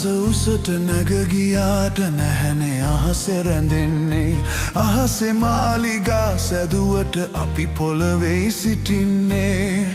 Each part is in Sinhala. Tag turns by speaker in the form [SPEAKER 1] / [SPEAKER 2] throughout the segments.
[SPEAKER 1] උසට නැග ගියාට නැහැනේ අහසේ රැඳෙන්නේ අහසේ මාලිගා සැදුවට අපි පොළවේ සිටින්නේ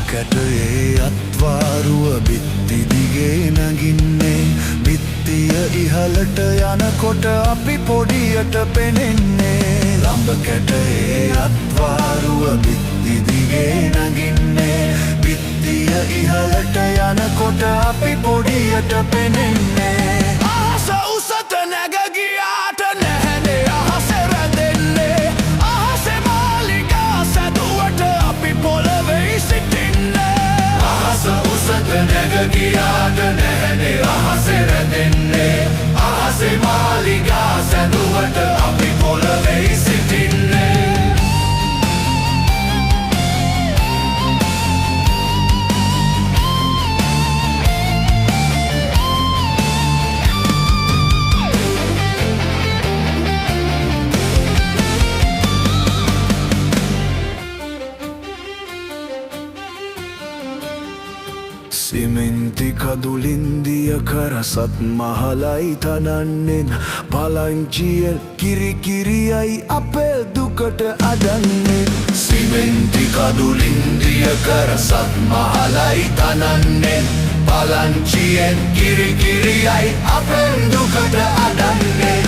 [SPEAKER 1] කැටයේ අත්වාරුව බිත්ති දිගේ නැගින්නේ බිත්තිය ඉහළට යනකොට අපි පොඩියට පෙනෙන්නේ ලම්බ කැටයේ අත්වාරුව බිත්ති දිගේ නැගින්නේ බිත්තිය ඉහළට යනකොට අපි පොඩියට පෙනෙන්නේ අහස උසට නැග ගියාට නැහැනේ අහසේ රැඳෙන්නේ අහසේ මාලිගා සැදුවට අපි පොළවේ සිටින්නේ උසට නැග ගියාට නැහැනේ අහසේ රැඳෙන්නේ අහසේ මාලිගා සැදුවට අපි පොළවේ සිටින්නේ සිමෙන්ති කදුලින්දිය කරසත් මහලයි තනන්නෙන් පලංචියෙන් කිරිකිරියයි අපේ දුකට අදන්නේ සිමෙන්ති කදුලින්දිය කරසත් මහලයි තනන්නෙන් පලංචියෙන් කිරිකිරියයි අපේ දුකට අදන්නේ